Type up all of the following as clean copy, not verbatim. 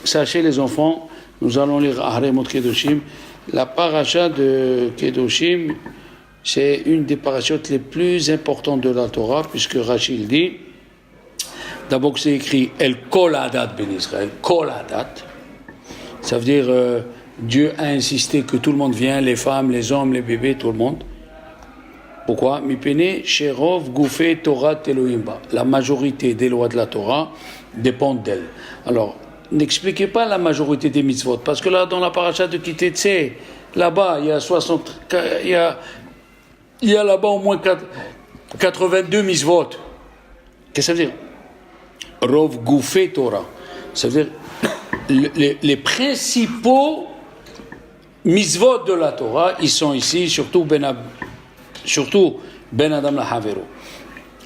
Sachez les enfants, nous allons lire Haremot Kedoshim. La paracha de Kedoshim, c'est une des parachutes les plus importantes de la Torah, puisque Rachid dit, d'abord que c'est écrit El Kol Adat Ben Israël, Kol Adat, ça veut dire Dieu a insisté que tout le monde vienne, les femmes, les hommes, les bébés, tout le monde. Pourquoi? Mipene Sherov Goufé Torah Elohimba. La majorité des lois de la Torah dépendent d'elle. Alors, n'expliquez pas la majorité des mitzvot, parce que là, dans la paracha de Kitetse, là-bas, il y a 60, il y a là-bas au moins 82 mitzvot. Qu'est-ce que ça veut dire? Rov Goufé Torah. Ça veut dire les principaux mitzvot de la Torah, ils sont ici, surtout Ben Adam la Havero.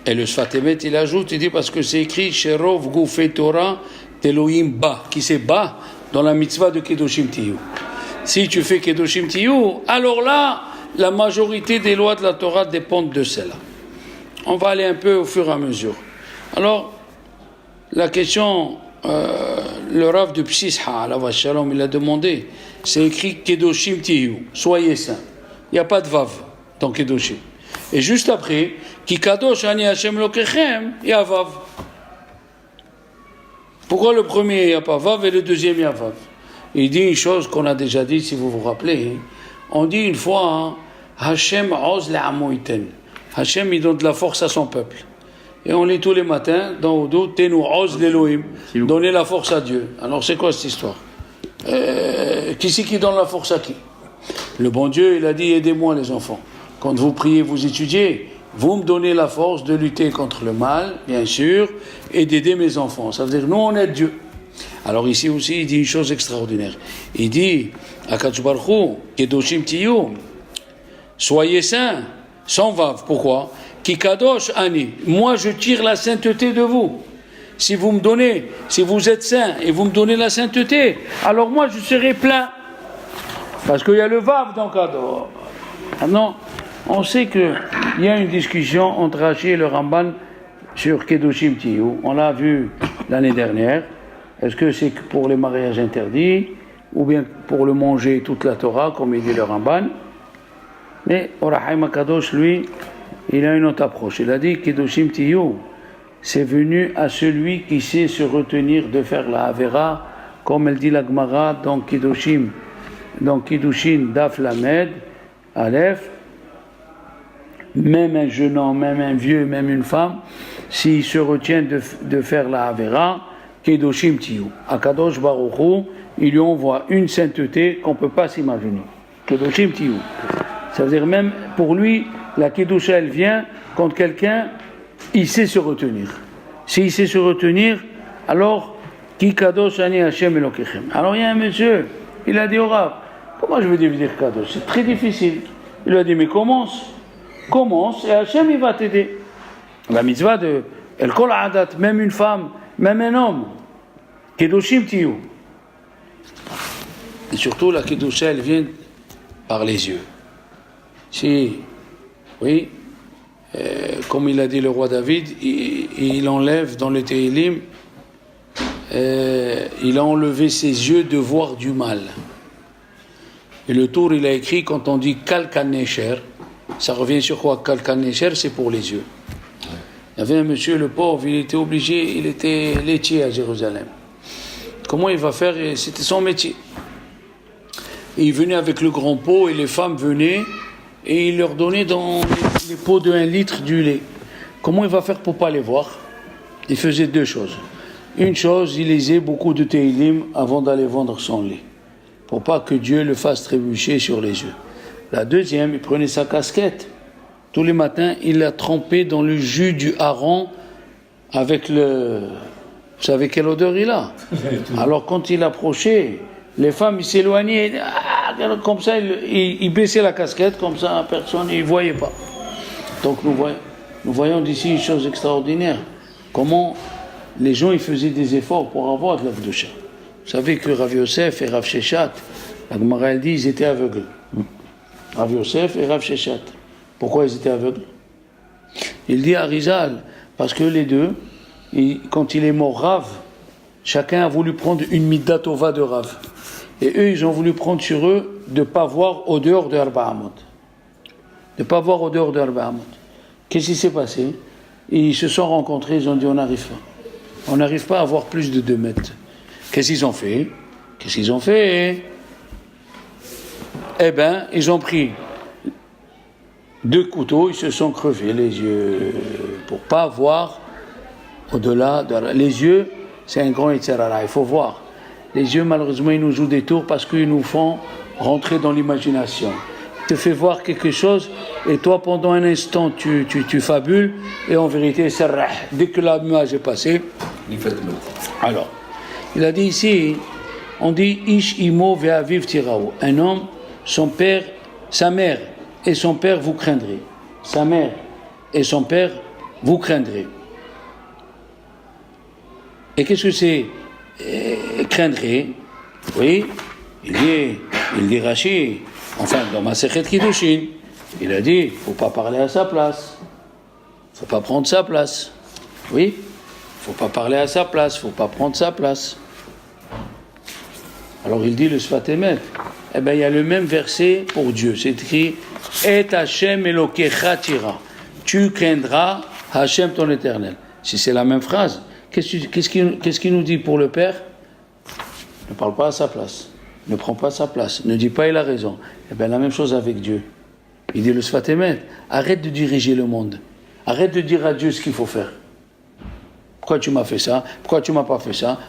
Et le Sfat Emet, il ajoute, il dit parce que c'est écrit Sherov Goufé Torah Teloim Ba, qui c'est Ba dans la mitzvah de Kedoshim Tiyu. Si tu fais Kedoshim Tiyu, alors là, la majorité des lois de la Torah dépendent de celle-là. On va aller un peu au fur et à mesure. Alors, la question, le Rav de Psisha, Alav Shalom, il a demandé, c'est écrit Kedoshim Tiyu, soyez saints. Il n'y a pas de Vav dans Kedoshim. Et juste après, Ki Kadosh Ani Hashem Lokechem, il y a Vav. Pourquoi le premier il n'y a pas Vav et le deuxième il y a Vav? Il dit une chose qu'on a déjà dit, si vous vous rappelez. On dit une fois, Hashem Oz Le'amoiten. Hashem il donne de la force à son peuple. Et on lit tous les matins dans Oudou, Tenu Oz l'Elohim, donner la force à Dieu. Alors c'est quoi cette histoire? Qui c'est qui donne la force à qui? Le bon Dieu, il a dit, aidez-moi les enfants. Quand vous priez, vous étudiez, vous me donnez la force de lutter contre le mal, bien sûr, et d'aider mes enfants. Ça veut dire, nous, on aide Dieu. Alors ici aussi, il dit une chose extraordinaire. Il dit, Akadosh Baruch Hu, Kedoshim Tiyu, soyez saints, sans vav. Pourquoi? Ki Kadosh Ani, moi je tire la sainteté de vous. Si vous me donnez, si vous êtes saints et vous me donnez la sainteté, alors moi je serai plein. Parce qu'il y a le vav dans Kadosh. Maintenant, on sait qu'il y a une discussion entre Rashi et le Ramban sur Kedoshim Tiyu. On l'a vu l'année dernière. Est-ce que c'est pour les mariages interdits ou bien pour le manger toute la Torah, comme il dit le Ramban? Mais Orahaim Kadosh, lui, il a une autre approche. Il a dit Kedoshim Tiyu, c'est venu à celui qui sait se retenir de faire la Avera, comme elle dit la Gemara dans Kedoshim, dans Kiddushin Daf Lamed, Aleph. Même un jeune homme, même un vieux, même une femme, s'il se retient de faire la Avera, Kedoshim Tiyu. Akadosh Baruch Hu, il lui envoie une sainteté qu'on ne peut pas s'imaginer. Kedoshim Tiyu. Ça veut dire même pour lui, la Kedusha, elle vient quand quelqu'un, il sait se retenir. S'il sait se retenir, alors, Ki Kadosh Ani Hashem Elokechem. Alors il y a un monsieur, il a dit au Rav, comment je vais devenir Kadosh? C'est très difficile. Il lui a dit, mais commence et Hashem il va t'aider. La mitzvah de El Kol Adat, même une femme, même un homme, Kedoshim Tiyu. Et surtout la Kedusha, elle vient par les yeux. Si, oui, comme il a dit le roi David, il enlève dans le Tehillim, il a enlevé ses yeux de voir du mal. Et le tour, il a écrit, quand on dit Kalkan Nesher, ça revient sur quoi? Kalkan Nesher, c'est pour les yeux. Il y avait un monsieur, le pauvre, il était obligé, il était laitier à Jérusalem. Comment il va faire? C'était son métier. Et il venait avec le grand pot et les femmes venaient et il leur donnait dans les pots de 1 litre du lait. Comment il va faire pour ne pas les voir? Il faisait 2 choses. Une chose, il lisait beaucoup de Tehillim avant d'aller vendre son lait, pour pas que Dieu le fasse trébucher sur les yeux. La deuxième, il prenait sa casquette. Tous les matins, il la trempait dans le jus du hareng avec le... Vous savez quelle odeur il a? Alors quand il approchait, les femmes ils s'éloignaient, comme ça, il baissait la casquette, comme ça, personne ne voyait pas. Donc nous voyons d'ici une chose extraordinaire. Comment les gens ils faisaient des efforts pour avoir de la Kedusha. Vous savez que Rav Yosef et Rav Sheshat, la Gemara elle dit, ils étaient aveugles. Rav Yosef et Rav Sheshat. Pourquoi ils étaient aveugles? Il dit à Rizal, parce que les deux, quand il est mort Rav chacun a voulu prendre une middat tova de Rav. Et eux, ils ont voulu prendre sur eux de ne pas voir au dehors de Arba Amot. De ne pas voir au dehors de Arba Amot. Qu'est-ce qui s'est passé? Ils se sont rencontrés, ils ont dit on n'arrive pas. On n'arrive pas à avoir plus de 2 mètres. Qu'est-ce qu'ils ont fait? Eh bien, ils ont pris 2 couteaux, ils se sont crevés les yeux pour ne pas voir au-delà de... Les yeux, c'est un grand Yetzirah, il faut voir. Les yeux, malheureusement, ils nous jouent des tours parce qu'ils nous font rentrer dans l'imagination. Ils te fait voir quelque chose et toi, pendant un instant, tu fabules et en vérité, c'est rah. Dès que l'image est passée... Alors, il a dit ici, on dit Ish imo ve'aviv tiraou. Un homme, son père, sa mère et son père, vous craindrez. Sa mère et son père, vous craindrez. Et qu'est-ce que c'est craindrez? Oui, il dit Rashi, enfin dans Masechet Kiddushin, il a dit, il ne faut pas parler à sa place, il ne faut pas prendre sa place. Oui, il ne faut pas parler à sa place, il ne faut pas prendre sa place. Alors il dit le Sfat Emet, eh bien il y a le même verset pour Dieu, c'est écrit Et Hashem Elokecha tira, tu craindras Hashem ton éternel. Si c'est la même phrase, qu'est-ce qu'il nous dit pour le Père? Ne parle pas à sa place, ne prends pas sa place, ne dis pas il a raison. Eh bien la même chose avec Dieu. Il dit le Sfat Emet, arrête de diriger le monde, arrête de dire à Dieu ce qu'il faut faire. Pourquoi tu m'as fait ça? Pourquoi tu m'as pas fait ça?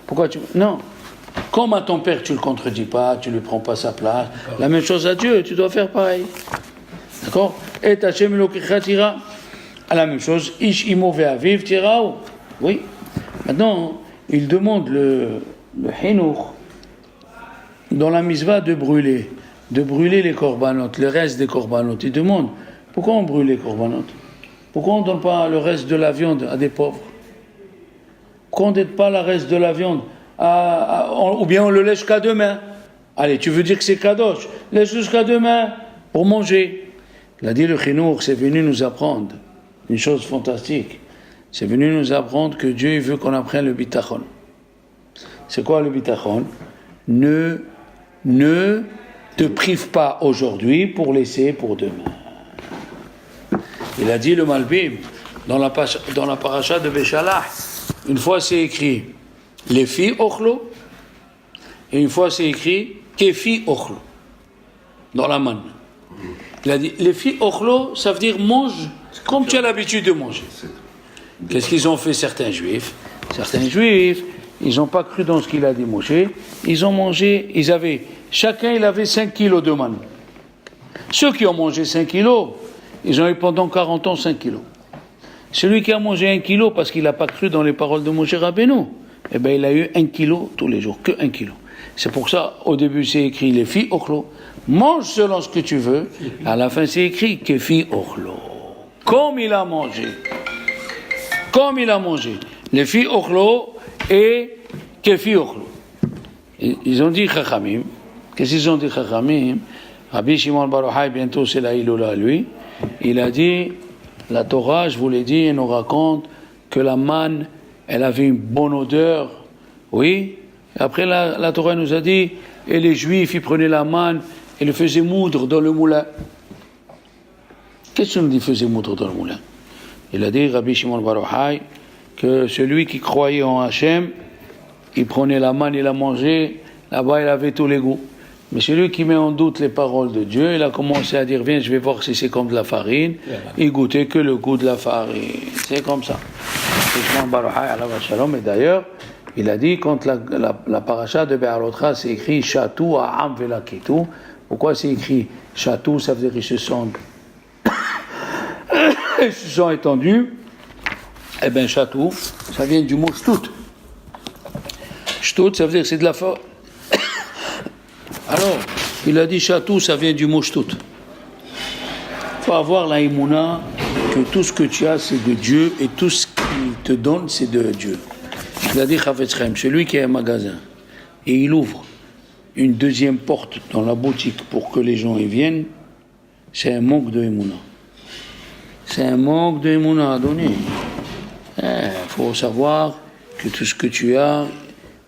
Non. Comme à ton père tu le contredis pas, tu lui prends pas sa place, la même chose à Dieu, tu dois faire pareil. D'accord? Et Hashem Elokecha tira, à la même chose, Ish imo ve'aviv tiraou. Oui. Maintenant, il demande le Hinour dans la misva de brûler les corbanotes, le reste des corbanotes. Il demande pourquoi on brûle les corbanotes? Pourquoi on ne donne pas le reste de la viande à des pauvres? Pourquoi on ne donne pas le reste de la viande ou bien on le laisse jusqu'à demain? Allez, tu veux dire que c'est kadosh? Laisse jusqu'à demain pour manger. Il a dit le Hinour, c'est venu nous apprendre une chose fantastique. C'est venu nous apprendre que Dieu veut qu'on apprenne le bitachon. C'est quoi le bitachon? Ne te prive pas aujourd'hui pour laisser pour demain. Il a dit le Malbim dans la paracha de Béchalah. Une fois c'est écrit les filles ochlo et une fois c'est écrit kefi ochlo dans la manne. Il a dit les filles ochlo, ça veut dire mange comme tu as l'habitude de manger. Qu'est-ce qu'ils ont fait certains juifs? Ils n'ont pas cru dans ce qu'il a dit Moshe. Ils ont mangé, chacun il avait 5 kilos de manne. Ceux qui ont mangé 5 kilos, ils ont eu pendant 40 ans 5 kilos. Celui qui a mangé 1 kilo parce qu'il n'a pas cru dans les paroles de Moshe Rabbeinu, eh bien il a eu 1 kilo tous les jours, que 1 kilo. C'est pour ça, au début c'est écrit les filles ochlo, mange selon ce que tu veux. À la fin c'est écrit que filles ochlo, comme il a mangé. Les filles ochlo et kefi ochlo. Ils ont dit Chachamim. Qu'est-ce qu'ils ont dit Chachamim? Rabbi Shimon Bar Yochai, bientôt c'est la Iloula lui. Il a dit, la Torah, je vous l'ai dit, elle nous raconte que la manne, elle avait une bonne odeur. Oui. Et après la Torah nous a dit, et les Juifs, ils prenaient la manne et le faisaient moudre dans le moulin. Qu'est-ce qu'on dit faisaient moudre dans le moulin? Il a dit, Rabbi Shimon Bar Yochai, que celui qui croyait en Hachem, il prenait la manne, il la mangeait, là-bas il avait tous les goûts. Mais celui qui met en doute les paroles de Dieu, il a commencé à dire, viens, je vais voir si c'est comme de la farine. Il goûtait que le goût de la farine. C'est comme ça. Et d'ailleurs, il a dit, quand la paracha de Be'alotra, c'est écrit, Chatou ha'am velakitu. Pourquoi c'est écrit Chatou? Ça veut dire qu'ils se sont étendus. Eh bien, Chatou, ça vient du mot shtout. Shtout, ça veut dire que c'est de la force. Alors, il a dit Chatou, ça vient du mot shtout. Il faut avoir la imuna que tout ce que tu as, c'est de Dieu et tout ce qu'il te donne, c'est de Dieu. Il a dit Chafetz Chaim, celui qui a un magasin et il ouvre une deuxième porte dans la boutique pour que les gens y viennent, c'est un manque de imuna. C'est un manque de imuna à donner. Il faut savoir que tout ce que tu as,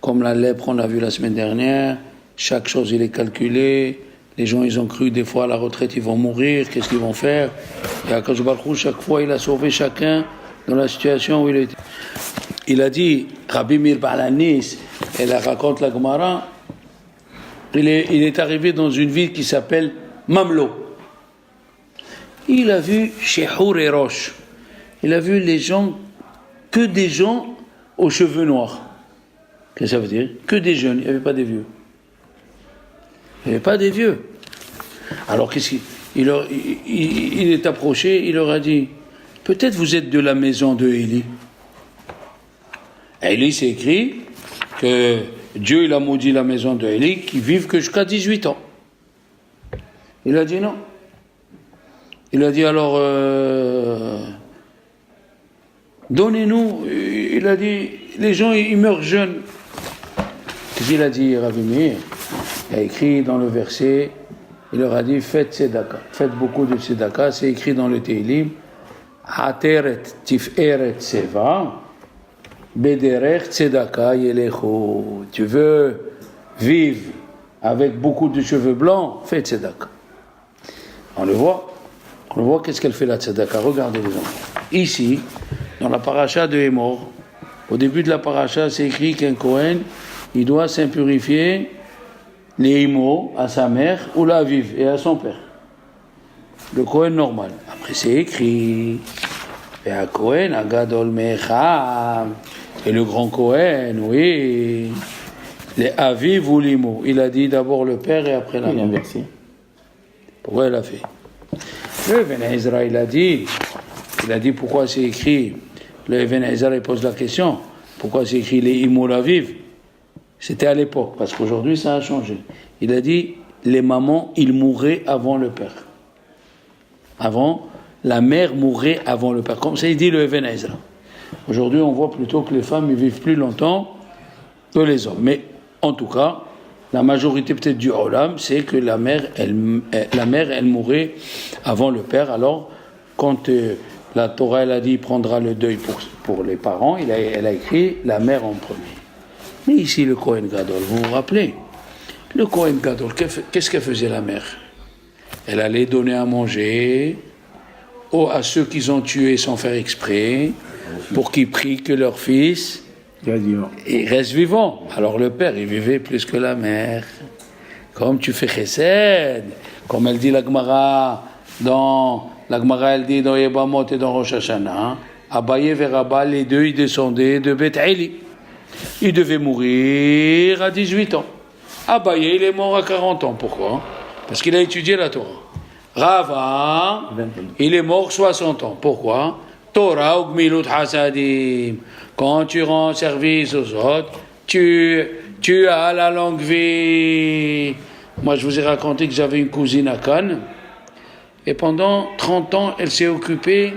comme la lèpre, on a vu la semaine dernière, chaque chose il est calculé. Les gens ils ont cru des fois à la retraite ils vont mourir, qu'est-ce qu'ils vont faire? Et Akadosh Baruch Hu, chaque fois il a sauvé chacun dans la situation où il était. Il a dit, Rabbi Meir Baal HaNis, elle raconte la Gemara, il est arrivé dans une ville qui s'appelle Mamlo. Il a vu Shehour et Roche. Il a vu les gens, que des gens aux cheveux noirs. Qu'est-ce que ça veut dire? Que des jeunes, il n'y avait pas des vieux. Il n'y avait pas des vieux. Alors qu'est-ce qu'il il est approché, il leur a dit, peut-être vous êtes de la maison de Élie. Élie, c'est écrit que Dieu il a maudit la maison de Élie qui vivent que jusqu'à 18 ans. Il a dit non. Il a dit alors, donnez-nous. Il a dit, les gens ils meurent jeunes. Qu'est-ce qu'il a dit, Rabbi Meir? Il a écrit dans le verset, il leur a dit, faites tzedaka. Faites beaucoup de tzedaka. C'est écrit dans le Tehillim. Ateret tiferet seva. Bederech tzedaka yelecho. Tu veux vivre avec beaucoup de cheveux blancs, fais tzedaka. On le voit qu'est-ce qu'elle fait la tzedaka. Regardez les enfants. Ici, dans la paracha de Hémor, au début de la paracha, c'est écrit qu'un Kohen, il doit s'impurifier les Hémor à sa mère ou la vive et à son père. Le Kohen normal. Après, c'est écrit et à Kohen, Agadol Mecham. Et le grand Kohen, oui, les Aviv ou l'Imo. Il a dit d'abord le père et après la mère. Merci. Pourquoi il a fait? Le Even Ezra, il a dit pourquoi c'est écrit. Le Even Ezra, il pose la question. Pourquoi c'est écrit les Imo la vive? C'était à l'époque, parce qu'aujourd'hui ça a changé. Il a dit les mamans, ils mourraient avant le père. La mère mourrait avant le père. Comme ça, il dit le Even Ezra. Aujourd'hui, on voit plutôt que les femmes ils vivent plus longtemps que les hommes. Mais en tout cas, la majorité peut-être du Olam, c'est que la mère, elle mourrait avant le père. Alors, quand la Torah, elle a dit, prendra le deuil pour les parents, elle a écrit la mère en premier. Mais ici, le Kohen Gadol, vous vous rappelez? Le Kohen Gadol, qu'est-ce qu'elle faisait la mère? Elle allait donner à manger à ceux qu'ils ont tués sans faire exprès, pour qu'ils prient que leur fils reste vivant. Alors le père, il vivait plus que la mère. Comme tu fais chesed, comme elle dit la Gemara, elle dit dans Yebamot et dans Rosh Hashanah, Abaye et Rabba, les deux, ils descendaient de Beth Eli. Ils devaient mourir à 18 ans. Abaye, il est mort à 40 ans. Pourquoi? Parce qu'il a étudié la Torah. Rava, il est mort 60 ans. Pourquoi? Torah ou Gmilut Hasadim. Quand tu rends service aux autres, tu as la longue vie. Moi, je vous ai raconté que j'avais une cousine à Cannes. Et pendant 30 ans, elle s'est occupée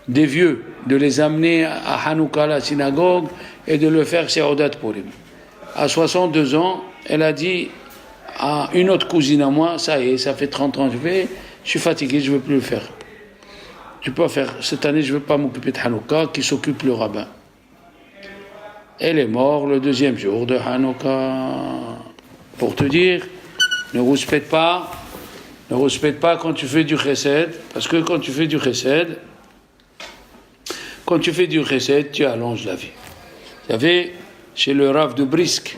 des vieux, de les amener à Hanouka, la synagogue, et de le faire Seudat Purim. À 62 ans, elle a dit à une autre cousine à moi, ça y est, ça fait 30 ans que je suis fatigué, je ne veux plus le faire. Je peux faire, cette année, je ne veux pas m'occuper de Hanouka, qui s'occupe le rabbin. Elle est morte le deuxième jour de Hanouka. Pour te dire, ne rouspète pas quand tu fais du chesed, parce que quand tu fais du chesed, tu allonges la vie. Il y avait, chez le Rav de Brisk,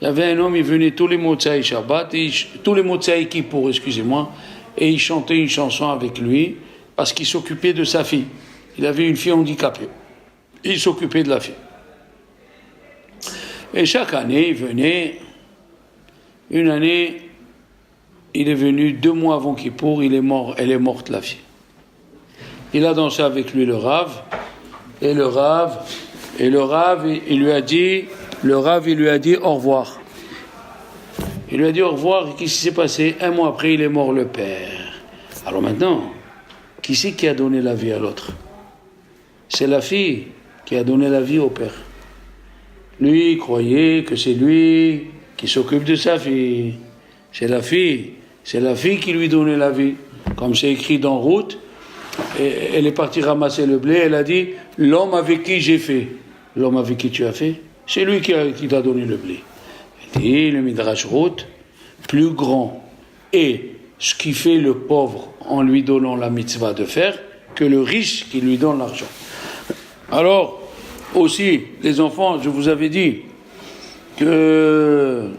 il y avait un homme, il venait tous les Motsai Shabbat, tous les Motsai Kippour, excusez-moi, et il chantait une chanson avec lui, parce qu'il s'occupait de sa fille. Il avait une fille handicapée. Il s'occupait de la fille. Et chaque année, il venait. Une année, il est venu 2 mois avant Kippour, elle est morte la fille. Il a dansé avec lui le Rav, il lui a dit au revoir. Il lui a dit au revoir, et qu'est-ce qui s'est passé? 1 mois après, il est mort le père. Alors maintenant, qui c'est qui a donné la vie à l'autre? C'est la fille qui a donné la vie au père. Lui, il croyait que c'est lui qui s'occupe de sa fille. C'est la fille qui lui donnait la vie. Comme c'est écrit dans Route, elle est partie ramasser le blé, elle a dit, l'homme avec qui j'ai fait. L'homme avec qui tu as fait? C'est lui qui t'a donné le blé. Il dit, le Midrash Rout, plus grand est ce qui fait le pauvre en lui donnant la mitzvah de faire que le riche qui lui donne l'argent. Alors, aussi, les enfants, je vous avais dit que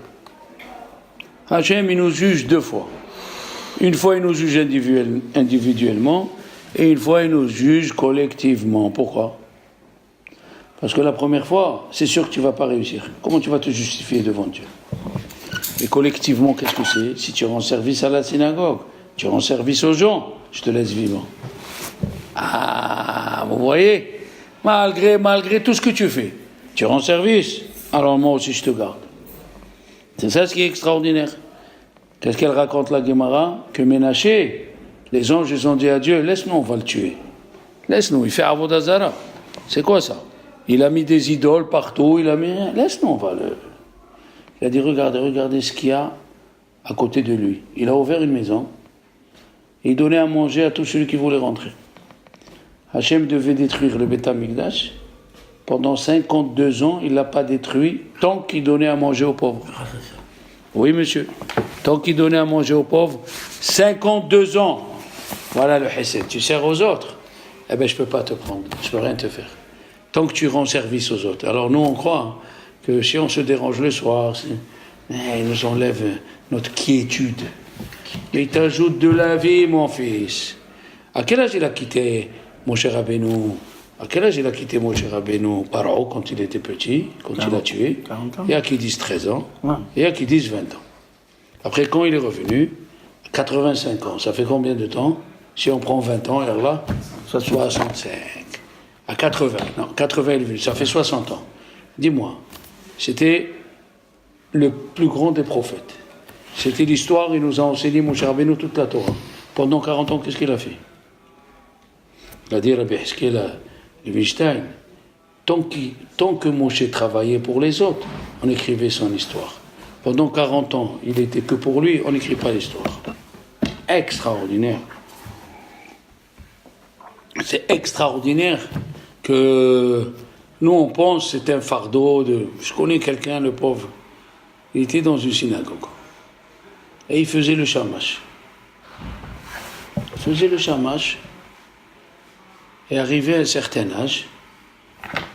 Hachem, il nous juge deux fois. Une fois, il nous juge individuellement, et une fois, il nous juge collectivement. Pourquoi ? Parce que la première fois, c'est sûr que tu ne vas pas réussir. Comment tu vas te justifier devant Dieu ? Et collectivement, qu'est-ce que c'est ? Si tu rends service à la synagogue, tu rends service aux gens, je te laisse vivant. Ah, vous voyez ? Malgré tout ce que tu fais, tu rends service, alors moi aussi je te garde. C'est ça ce qui est extraordinaire. Qu'est-ce qu'elle raconte la Gemara ? Que Ménaché, les anges ils ont dit à Dieu, laisse-nous, on va le tuer. Laisse-nous, il fait Avodah Zara. C'est quoi ça ? Il a mis des idoles partout, il a mis rien. Laisse-nous, on va le... Il a dit, regardez ce qu'il y a à côté de lui. Il a ouvert une maison et il donnait à manger à tous ceux qui voulaient rentrer. Hachem devait détruire le Beth Amikdash. Pendant 52 ans, il ne l'a pas détruit tant qu'il donnait à manger aux pauvres. Oui, monsieur. Tant qu'il donnait à manger aux pauvres, 52 ans. Voilà le Hesed. Tu sers aux autres. Eh bien, je ne peux pas te prendre. Je ne peux rien te faire. Tant que tu rends service aux autres. Alors nous, on croit que si on se dérange le soir, il nous enlève notre quiétude. Il t'ajoute de la vie, mon fils. À quel âge il a quitté Moshe Rabbeinu? À quel âge il a quitté Moshe Rabbeinu? Paro, quand il était petit, quand 40, il a tué. 40 ans. Il y a qui disent 13 ans, ouais. Il y a qui disent 20 ans. Après, quand il est revenu, 85 ans, ça fait combien de temps? Si on prend 20 ans, alors là, 65. À 80, non, 80 il est venu, ça fait 60 ans. Dis-moi, c'était le plus grand des prophètes. C'était l'histoire, il nous a enseigné Moshe Rabbeinu toute la Torah. Pendant 40 ans, qu'est-ce qu'il a fait? Il a dit Rabbi Hizkiel Levinstein, tant que Moshe travaillait pour les autres, on écrivait son histoire. Pendant 40 ans, il n'était que pour lui, on n'écrit pas l'histoire. Extraordinaire. C'est extraordinaire que nous, on pense que c'est un fardeau de... Je connais quelqu'un, le pauvre, il était dans une synagogue. Et il faisait le shamash. Et arrivé à un certain âge,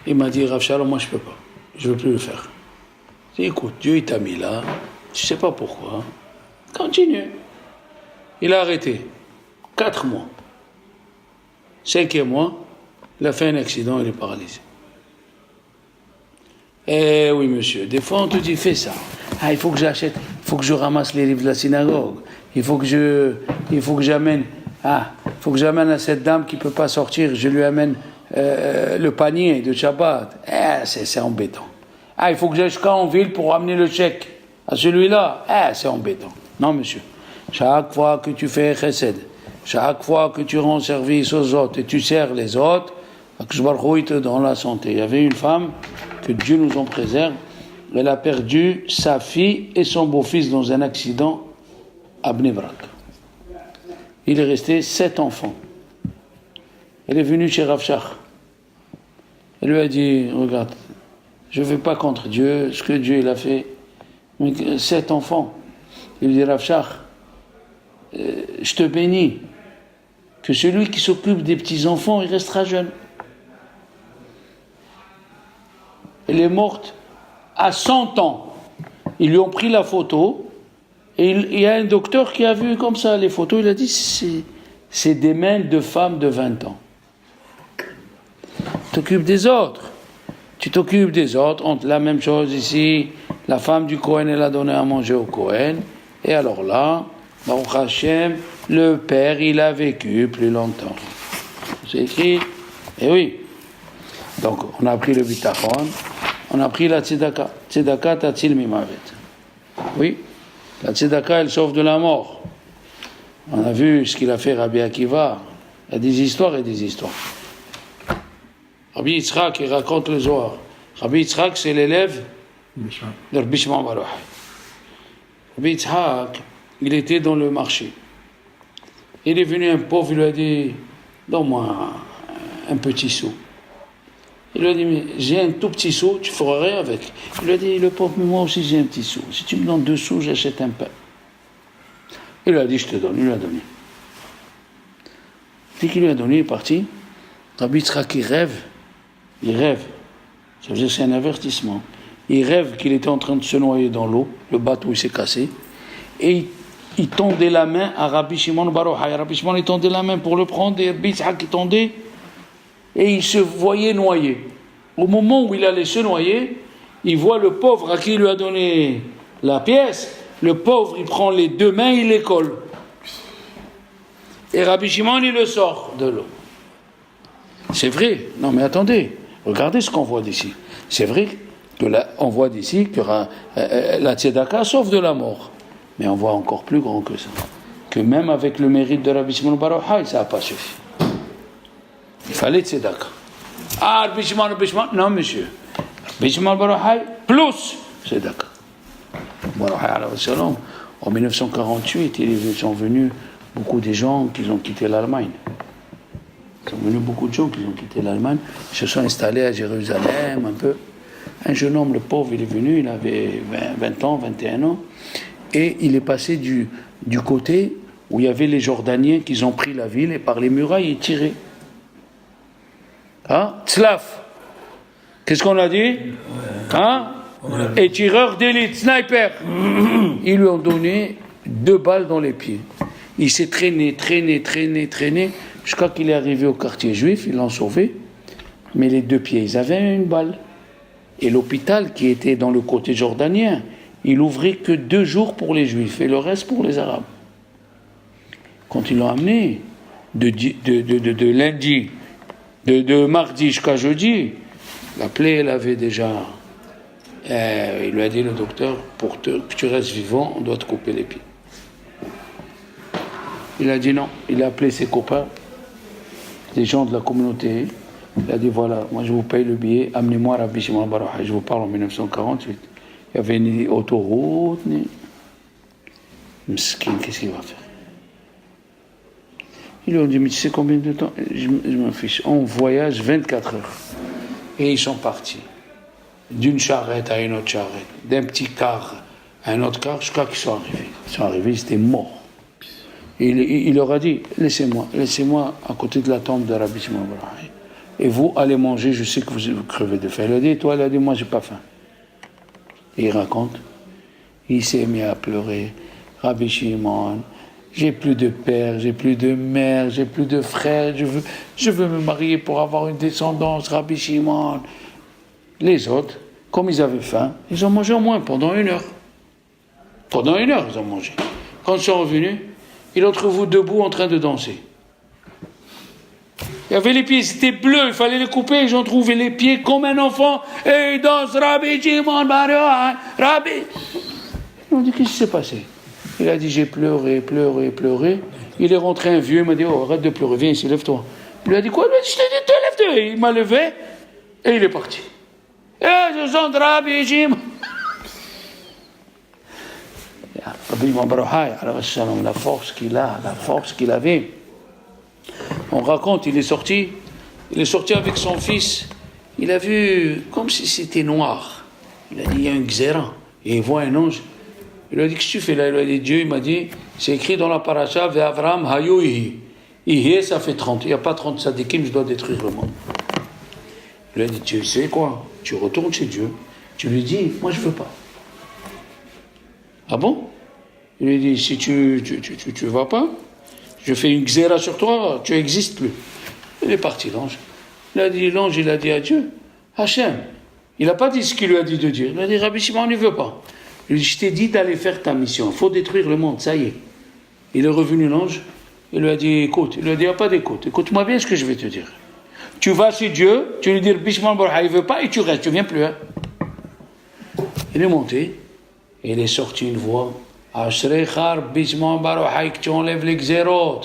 il m'a dit, Rav Shalom, moi je peux pas, je veux plus le faire. J'ai dit, écoute, Dieu il t'a mis là, je sais pas pourquoi, continue. Il a arrêté, 4 mois. 5e mois, il a fait un accident, il est paralysé. Eh oui monsieur, des fois on te dit, fais ça. Ah, il faut que j'achète, il faut que je ramasse les livres de la synagogue, il faut que j'amène à cette dame qui ne peut pas sortir, je lui amène le panier de Shabbat. C'est embêtant. Ah, il faut que j'aille jusqu'en ville pour amener le chèque à celui-là. C'est embêtant. Non, monsieur. Chaque fois que tu fais chesed, chaque fois que tu rends service aux autres et tu sers les autres, il te donne la santé. Il y avait une femme, que Dieu nous en préserve, elle a perdu sa fille et son beau-fils dans un accident à Bnei Brak. Il est resté 7 enfants. Elle est venue chez Rav Shach. Elle lui a dit, regarde, je ne vais pas contre Dieu, ce que Dieu il a fait, mais 7 enfants. Il lui dit, Rav Shach, je te bénis, que celui qui s'occupe des petits-enfants, il restera jeune. Elle est morte à 100 ans. Ils lui ont pris la photo, et il y a un docteur qui a vu comme ça les photos, il a dit, c'est des mains de femmes de 20 ans. Tu t'occupes des autres. La même chose ici, la femme du Kohen, elle a donné à manger au Kohen, et alors là, Baruch Hashem, le père, il a vécu plus longtemps. C'est écrit, et oui. Donc, on a pris le bitachon, on a pris la tzedaka. Tzedaka tatzil mimavet. Oui, la tzedaka, elle sauve de la mort. On a vu ce qu'il a fait Rabbi Akiva. Il y a des histoires et des histoires. Rabbi Yitzhak, il raconte le Zohar. Rabbi Yitzhak, c'est l'élève de Rabbi Shimon Bar Yochai. Rabbi Yitzhak, il était dans le marché. Il est venu un pauvre, il lui a dit, donne-moi un petit sou. Il lui a dit, mais j'ai un tout petit sou, tu feras rien avec. Il lui a dit, le pauvre, mais moi aussi j'ai un petit sou. Si tu me donnes 2 sous, j'achète un pain. Il lui a dit, je te donne. Il lui a donné. Dès qu'il lui a donné, il est parti. Rabbi Yitzhak, il rêve. Ça veut dire que c'est un avertissement. Il rêve qu'il était en train de se noyer dans l'eau, le bateau il s'est cassé, et il tendait la main à Rabbi Shimon bar Yochai. Rabbi Shimon il tendait la main pour le prendre, et Rabbi Yitzhak il tendait, et il se voyait noyer. Au moment où il allait se noyer, il voit le pauvre à qui il lui a donné la pièce, le pauvre il prend les 2 mains, il les colle. Et Rabbi Shimon il le sort de l'eau. C'est vrai, non mais attendez, regardez ce qu'on voit d'ici. C'est vrai que là, on voit d'ici que la tzedaka sauve de la mort. Mais on voit encore plus grand que ça. Que même avec le mérite de Rabbi Shimon bar Yochai, ça n'a pas suffi. Il fallait tzedaka. Ah, Rabbi Shimon, non monsieur. Rabbi Shimon bar Yochai, plus tzedaka. Bar Yochai alayhi salam, en 1948, ils sont venus beaucoup de gens qui ont quitté l'Allemagne. Il sont venus beaucoup de gens qui ont quitté l'Allemagne, ils se sont installés à Jérusalem un peu. Un jeune homme, le pauvre, il est venu, il avait 20 ans, 21 ans, et il est passé du côté où il y avait les Jordaniens qui ont pris la ville, et par les murailles, il tirait. Hein? Tzlaf. Qu'est-ce qu'on a dit? Hein? Et tireur d'élite, sniper. Ils lui ont donné 2 balles dans les pieds. Il s'est traîné, jusqu'à qu'il est arrivé au quartier juif, ils l'ont sauvé, mais les 2 pieds, ils avaient une balle. Et l'hôpital qui était dans le côté jordanien, il ouvrait que 2 jours pour les juifs et le reste pour les arabes. Quand ils l'ont amené, de lundi, de mardi jusqu'à jeudi, la plaie, elle avait déjà... il lui a dit, le docteur, pour que tu restes vivant, on doit te couper les pieds. Il a dit non. Il a appelé ses copains, des gens de la communauté. Il a dit voilà, moi je vous paye le billet, amenez-moi à Rabbi Shimon bar Yochai. Je vous parle en 1948. Il y avait ni autoroute, ni... M'skin, qu'est-ce qu'il va faire? Ils lui ont dit, mais tu sais combien de temps? Je m'en fiche. On voyage 24 heures. Et ils sont partis. D'une charrette à une autre charrette, d'un petit car à un autre car, jusqu'à qu'ils sont arrivés. Ils sont arrivés, ils étaient morts. Il leur a dit, laissez-moi à côté de la tombe de Rabbi Shimon bar Yochai. Et vous, allez manger, je sais que vous crevez de faim. Il a dit, toi, il a dit, moi, j'ai pas faim. Et il raconte, il s'est mis à pleurer. Rabbi Shimon, j'ai plus de père, j'ai plus de mère, j'ai plus de frère, je veux me marier pour avoir une descendance, Rabbi Shimon. Les autres, comme ils avaient faim, ils ont mangé au moins pendant 1 heure. Pendant 1 heure, ils ont mangé. Quand ils sont revenus, ils l'ont trouvé debout en train de danser. Il y avait les pieds, c'était bleu, il fallait les couper, ils ont trouvé les pieds comme un enfant, et ils dansent, Rabbi Shimon bar Yochai, Rabbi. Ils ont dit, qu'est-ce qui s'est passé? Il a dit, j'ai pleuré. Il est rentré un vieux, il m'a dit, oh, arrête de pleurer, viens ici, lève-toi. Il lui a dit, quoi? Il lui a dit, je t'ai dit, lève-toi. Il m'a levé, et il est parti. Et je sens Rabbi Shimon. Rabbi Shimon bar Yochai, la force qu'il avait. On raconte, il est sorti avec son fils, il a vu comme si c'était noir. Il a dit, il y a un gzéra, et il voit un ange. Il lui a dit, qu'est-ce que tu fais là? Il lui a dit, Dieu, il m'a dit, c'est écrit dans la paracha, Ve'Avram hayuhi. Ihi, ça fait 30, il n'y a pas 30 sadikim, je dois détruire le monde. Il lui a dit, Dieu, tu sais quoi? Tu retournes chez Dieu, tu lui dis, moi je veux pas. Ah bon? Il lui a dit, si tu vas pas, je fais une xéra sur toi, tu n'existes plus. Il est parti, l'ange. L'ange, il a dit à Dieu, Hachem, il n'a pas dit ce qu'il lui a dit de dire. Il a dit, Rabbi Shimon, on ne veut pas. Il dit, je t'ai dit d'aller faire ta mission, il faut détruire le monde, ça y est. Il est revenu, l'ange, il lui a dit, écoute, il lui a dit, il n'y a pas d'écoute, écoute-moi bien ce que je vais te dire. Tu vas chez Dieu, tu lui dis, Rabbi Shimon bar Yochai, il ne veut pas, et tu restes, tu ne viens plus. Hein. Il est monté, et il est sorti une voix, Ashrecha Rabbi Shimon bar Yochai, que tu enlèves les xérot.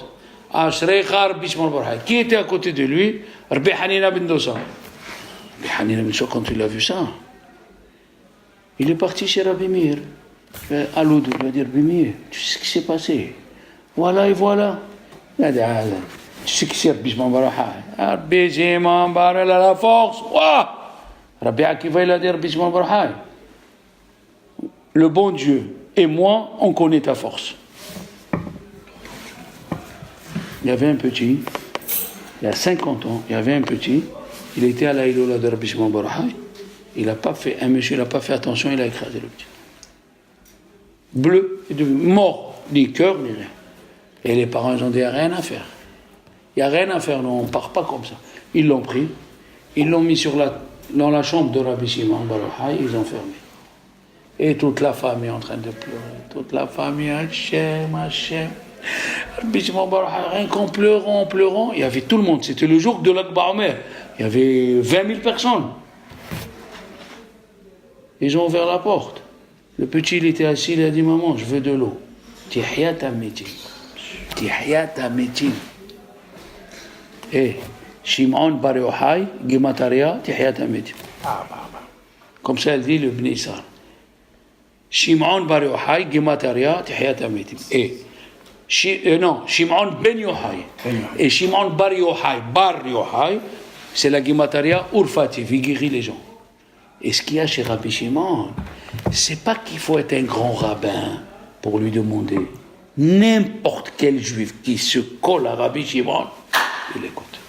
Ashrecha Rabbi Shimon bar Yochai. Qui était à côté de lui? Rabbi Hanina ben Dosa. Rabbi Hanina ben Dosa, quand il a vu ça, il est parti chez Rabbi Meir. À l'autre, il va dire, Rabbi Meir, tu sais ce qui s'est passé? Voilà et voilà. Il a dit, Tu sais qui c'est Rabbi Shimon Bar Yochai? Rabbi Shimon Bar Yochai, la force. Ouah! Rabbi Akiva, il a dit Rabbi Shimon Bar Yochai, le bon Dieu et moi, on connaît ta force. Il y avait un petit, il y a 50 ans, il y avait un petit, il était à la Ilola de Rabbi Shimon Bar Yochai, un monsieur, il n'a pas fait attention, il a écrasé le petit. Bleu, il est mort, ni cœur, ni rien. Et les parents, ils ont dit, il n'y a rien à faire. Il n'y a rien à faire, non, on ne part pas comme ça. Ils l'ont pris, ils l'ont mis dans la chambre de Rabbi Shimon Bar Yochai, ils ont fermé. Et toute la famille est en train de pleurer. Toute la famille, Hachem, Hachem. Rabbi Shimon Bar Yochai, rien qu'en pleurant, il y avait tout le monde. C'était le jour de l'Akba Omer. Il y avait 20 000 personnes. Ils ont ouvert la porte. Le petit, il était assis, il a dit, maman, je veux de l'eau. Tihya tametin. Tihya tametin. Et Shimon Bar Yochai, Gemataria, Tihya tametin. Comme ça, elle dit le Bnei Sar. Shimon Bar Yochai, Gemataria, Tihya tametin. Et Shimon Ben Yochai. Et Shimon Bar Yochai, c'est la Gemataria Urfati, il guérit les gens. Et ce qu'il y a chez Rabbi Shimon, c'est pas qu'il faut être un grand rabbin pour lui demander. N'importe quel juif qui se colle à Rabbi Shimon, il écoute.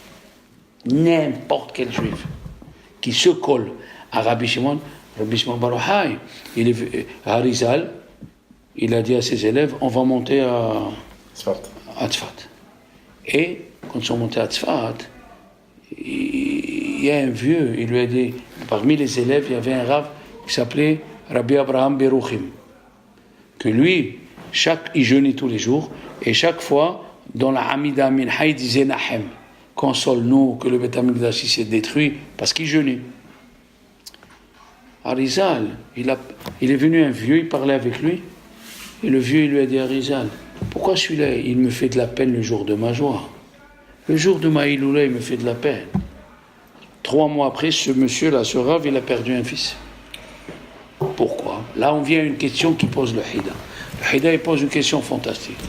N'importe quel juif qui se colle à Rabbi Shimon Bar Yochai, à Arizal, il a dit à ses élèves, on va monter à Tzfat. Et quand ils sont montés à Tzfat, il y a un vieux, il lui a dit, parmi les élèves, il y avait un rav qui s'appelait Rabbi Abraham Beruchim, que lui, il jeûnait tous les jours, et chaque fois, dans la Hamida Minha, il disait Nahem, console-nous que le Beth Amikdash s'est détruit, parce qu'il jeûnait. Arizal, il est venu un vieux, il parlait avec lui, et le vieux, il lui a dit, Arizal, pourquoi celui-là, il me fait de la peine le jour de ma joie? Le jour de ma Iloula, il me fait de la peine. 3 mois après, ce monsieur-là, ce Rav, il a perdu un fils. Pourquoi? Là, on vient à une question qui pose le Hida. Le Hida, il pose une question fantastique.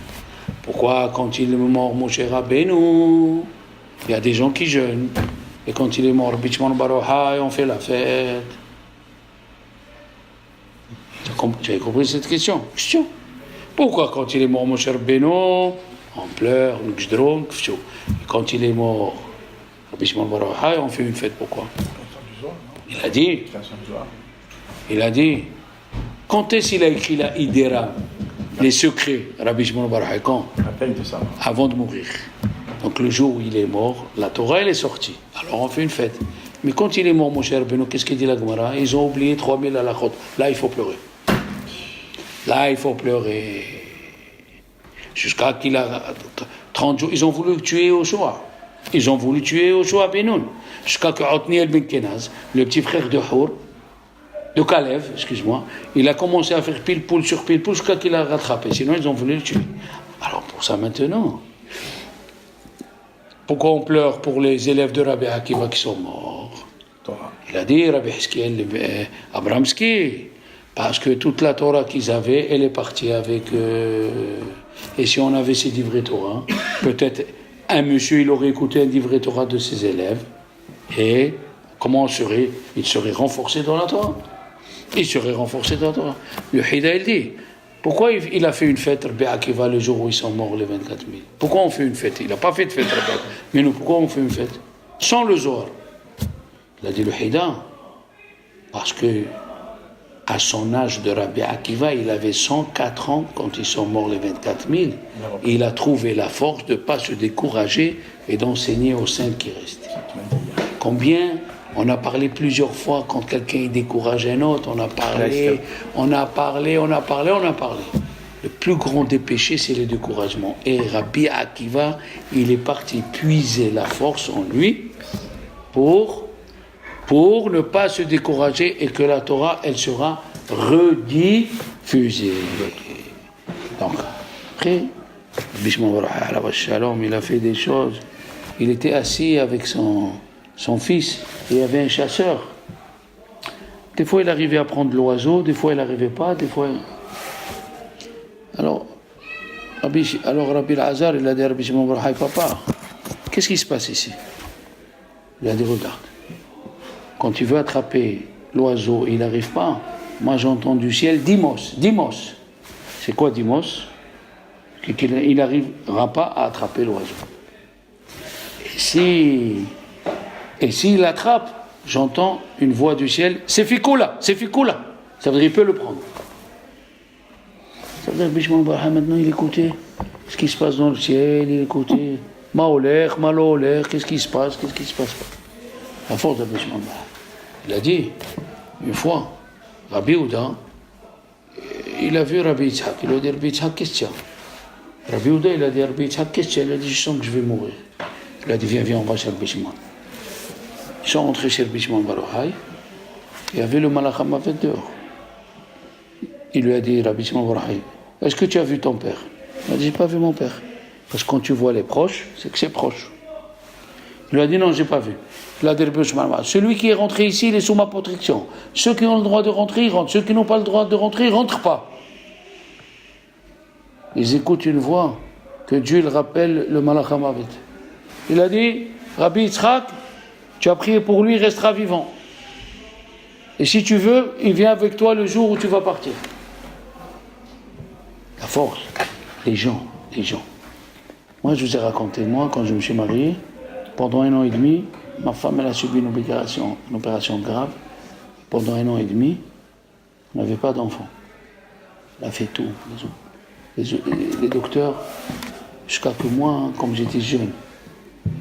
Pourquoi, quand il est mort, Moshe Rabbeinu, il y a des gens qui jeûnent, et quand il est mort, Rabbi Shimon Bar Yochai, on fait la fête? Tu as compris cette question? Pourquoi, quand il est mort, Moshe Rabbeinu, on pleure, on gjdron, et quand il est mort, Rabbi Shimon Bar Yochai, on fait une fête? Pourquoi? Il a dit, quand est-ce qu'il a écrit la Hidera, les secrets, Rabbi Shimon Bar Yochai, quand? Avant de mourir. Donc le jour où il est mort, la Torah, elle est sortie. Alors on fait une fête. Mais quand il est mort, mon cher Rabbeinu, qu'est-ce qu'il dit la Gemara? Ils ont oublié 3000 halachot. Là, il faut pleurer. Jusqu'à qu'il a 30 jours, ils ont voulu tuer Yoshua. Ils ont voulu tuer Yoshua Benoun. Jusqu'à que Otniel Ben Kenaz, le petit frère de Hur, de Kalev, excuse-moi, il a commencé à faire pile-poule sur pile-poule jusqu'à qu'il a rattrapé. Sinon, ils ont voulu le tuer. Alors, pour ça, maintenant, pourquoi on pleure pour les élèves de Rabbi Akiva qui sont morts? Il a dit, Rabbi Hiskiel Abramski, parce que toute la Torah qu'ils avaient, elle est partie avec eux. Et si on avait ces livrets Torah, peut-être un monsieur, il aurait écouté un livret Torah de ses élèves, et comment il serait renforcé dans la Torah. Il serait renforcé dans la Torah. Le Hida, il dit, pourquoi il a fait une fête, Rabbi Akiva, le jour où ils sont morts, les 24 000? Pourquoi on fait une fête? Il n'a pas fait de fête, Rabbi Akiva. Mais nous, pourquoi on fait une fête? Sans le Zohar. Il a dit le Hida, parce que à son âge de Rabbi Akiva, il avait 104 ans quand ils sont morts les 24 000. Et il a trouvé la force de ne pas se décourager et d'enseigner aux saints qui restaient. Combien? On a parlé plusieurs fois quand quelqu'un décourage un autre, on a parlé. Le plus grand des péchés, c'est le découragement. Et Rabbi Akiva, il est parti puiser la force en lui pour ne pas se décourager et que la Torah, elle sera rediffusée. Donc, après, Rabbi Shimon Bar Yochai, Shalom, il a fait des choses. Il était assis avec son fils et il y avait un chasseur. Des fois, il arrivait à prendre l'oiseau, des fois, il n'arrivait pas, des fois... Alors Rabbi Al-Azhar, il a dit à Rabbi Shimon Bar Yochai, papa, qu'est-ce qui se passe ici? Il a dit, regarde, quand tu veux attraper l'oiseau, il n'arrive pas. Moi, j'entends du ciel, dimos. C'est quoi dimos? Il n'arrivera pas à attraper l'oiseau. Et s'il l'attrape, j'entends une voix du ciel, c'est fikoula. Ça veut dire qu'il peut le prendre. Ça veut dire que Bishman Barha, maintenant, il écoutait ce qui se passe dans le ciel, il écoutait Maoler, Maloler, qu'est-ce qui se passe pas. À force de Bishman Barha. Il a dit, une fois, Rabbi Ouda, il a vu Rabbi Yitzhak, il a dit Rabbi Yitzhak, qu'est-ce qu'il y a? Rabbi Ouda, il a dit Rabbi Yitzhak, qu'est-ce qu'il y a? Il a dit, je sens que je vais mourir. Il a dit, viens, on va chez Rabbi Shimon. Ils sont rentrés chez Rabbi Shimon Baruchai, il y avait le Malach HaMavet dehors. Il lui a dit, Rabbi Shimon Baruchai, est-ce que tu as vu ton père? Il a dit, j'ai pas vu mon père. Parce que quand tu vois les proches, c'est que c'est proche. Il lui a dit, non, j'ai pas vu. Il a dit, celui qui est rentré ici, il est sous ma protection. Ceux qui ont le droit de rentrer, ils rentrent. Ceux qui n'ont pas le droit de rentrer, ils rentrent pas. Ils écoutent une voix que Dieu il rappelle le Malach HaMavet. Il a dit, Rabbi Yitzhak, tu as prié pour lui, il restera vivant. Et si tu veux, il vient avec toi le jour où tu vas partir. La force, les gens. Moi, je vous ai raconté, quand je me suis marié, pendant 1 an et demi, ma femme, elle a subi une opération grave. Pendant 1 an et demi, on n'avait pas d'enfant. Elle a fait tout. Les docteurs, jusqu'à que moi, comme j'étais jeune,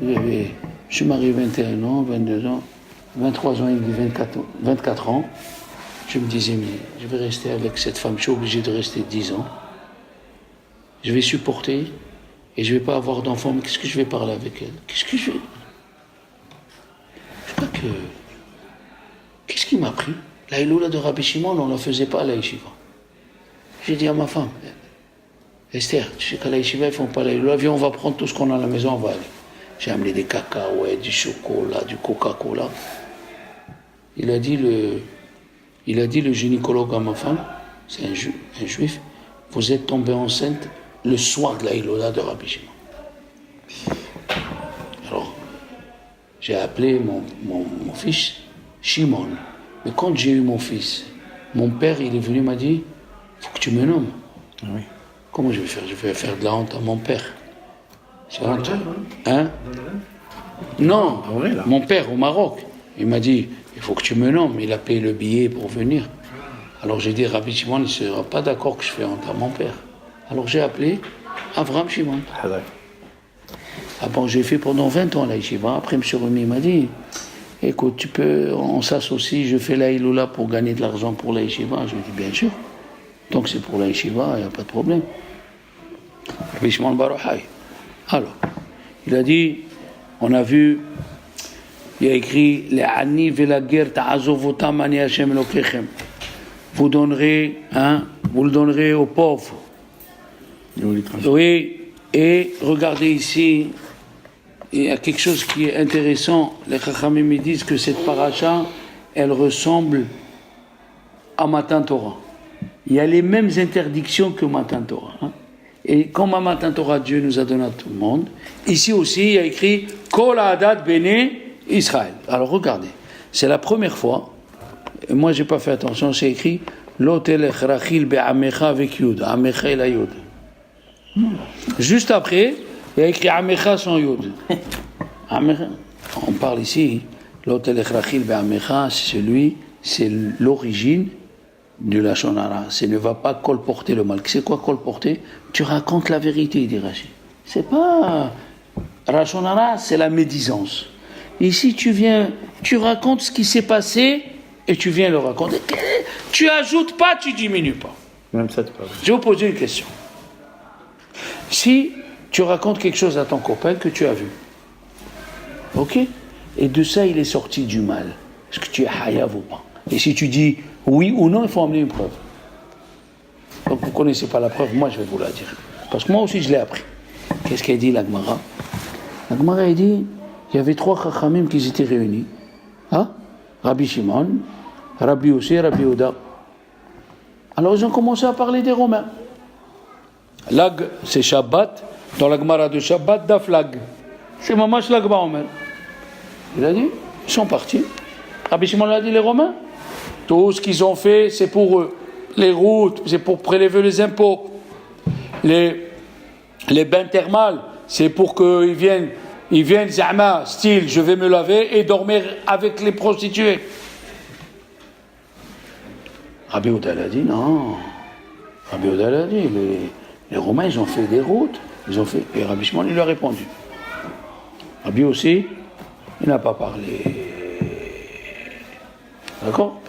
je suis marié 21 ans, 22 ans, 23 ans et 24 ans. Je me disais, mais je vais rester avec cette femme, je suis obligé de rester 10 ans. Je vais supporter et je ne vais pas avoir d'enfant, mais qu'est-ce que je vais parler avec elle? Qu'est-ce qui m'a pris? La Iloula de Rabbi Shimon, on ne la faisait pas à la Yeshiva. J'ai dit à ma femme, Esther, tu sais qu'à la Yeshiva, ils ne font pas la Iloula, viens, on va prendre tout ce qu'on a à la maison, on va aller. J'ai amené des cacahuètes, du chocolat, du Coca-Cola. Il a dit le gynécologue à ma femme, c'est un juif, vous êtes tombée enceinte le soir de la Iloula de Rabbi Shimon. Alors, j'ai appelé mon fils Shimon. Mais quand j'ai eu mon fils, mon père, il est venu, il m'a dit, il faut que tu me nommes. Oui. Comment je vais faire? Je vais faire de la honte à mon père. C'est honte. Hein? Non, mon père au Maroc. Il m'a dit, il faut que tu me nommes. Il a payé le billet pour venir. Alors j'ai dit, Rabbi Shimon, il ne sera pas d'accord que je fais honte à mon père. Alors j'ai appelé Avram Shimon. Ah bon, j'ai fait pendant 20 ans la yeshiva. Après, M. Rumi m'a dit, écoute, on s'associe, je fais la Iloula pour gagner de l'argent pour la yeshiva. Je lui ai dit, bien sûr. Donc c'est pour la yeshiva, il n'y a pas de problème. Rabbi Shimon Baruchai. Alors, il a dit, on a vu, il y a écrit, les ani vela guerre ta'azovotam ani Hashem elokechem. Vous le donnerez aux pauvres. Oui, et regardez ici, il y a quelque chose qui est intéressant. Les Chachamim me disent que cette paracha, elle ressemble à Matan Torah. Il y a les mêmes interdictions que Matan Torah. Et comme à Matan Torah, Dieu nous a donné à tout le monde, ici aussi, il y a écrit Kol Hadat Bene Israël. Alors regardez, c'est la première fois, et moi j'ai pas fait attention, c'est écrit Lotelech Rachil Be'amecha avec Yud, Amecha et la Yud. Juste après, il y a écrit Amecha sans Yud. On parle ici, Lotelech Rachil Be'amecha, c'est l'origine du Lachon Hara. C'est ne va pas colporter le mal. C'est quoi colporter? Tu racontes la vérité, dit Rachid. C'est pas Lachon Hara, c'est la médisance. Ici, tu racontes ce qui s'est passé et tu viens le raconter. Tu ajoutes pas, tu diminues pas. Même ça, tu parles. Je vais vous poser une question. Si tu racontes quelque chose à ton copain que tu as vu, ok? Et de ça, il est sorti du mal. Est-ce que tu es hayav ou pas? Et si tu dis oui ou non, il faut amener une preuve. Donc vous ne connaissez pas la preuve, moi je vais vous la dire. Parce que moi aussi je l'ai appris. Qu'est-ce qu'elle dit la Gemara? La Gemara elle dit, il y avait 3 chachamim qui étaient réunis. Hein? Rabbi Shimon, Rabbi Yossi et Rabbi Ouda. Alors ils ont commencé à parler des Romains. Lag, c'est Shabbat. Dans la Gemara de Shabbat, Daf Lag. C'est Mamash Lagba Omer. Il a dit, ils sont partis. Rabbi Shimon a dit, les Romains, tout ce qu'ils ont fait, c'est pour eux. Les routes, c'est pour prélever les impôts. Les bains thermales, c'est pour qu'ils viennent, zama, style, je vais me laver et dormir avec les prostituées. Rabbi Oudal a dit, non. Rabbi Oudal a dit, les Romains, ils ont fait des routes. Et Rabbi Shimon, il lui a répondu. Rabbi aussi, il n'a pas parlé. D'accord?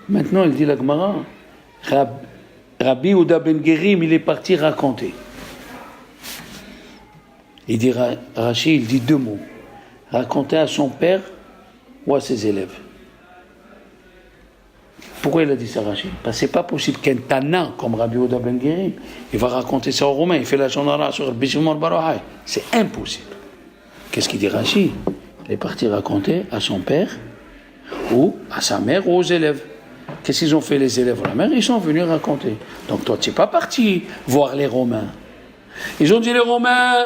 Maintenant, il dit la Gemara, Rabbi Ouda ben Gerim, il est parti raconter. Il dit, Rashi, il dit deux mots. Raconter à son père ou à ses élèves. Pourquoi il a dit ça, Rashi? Parce que c'est pas possible qu'un Tana, comme Rabbi Ouda ben Gerim, il va raconter ça aux Romains, il fait la Shonara sur Rabbi Shimon bar Yochai. C'est impossible. Qu'est-ce qu'il dit, Rashi? Il est parti raconter à son père, ou à sa mère, ou aux élèves. Qu'est-ce qu'ils ont fait les élèves ou la mère? Ils sont venus raconter. Donc toi, tu n'es pas parti voir les Romains. Ils ont dit les Romains,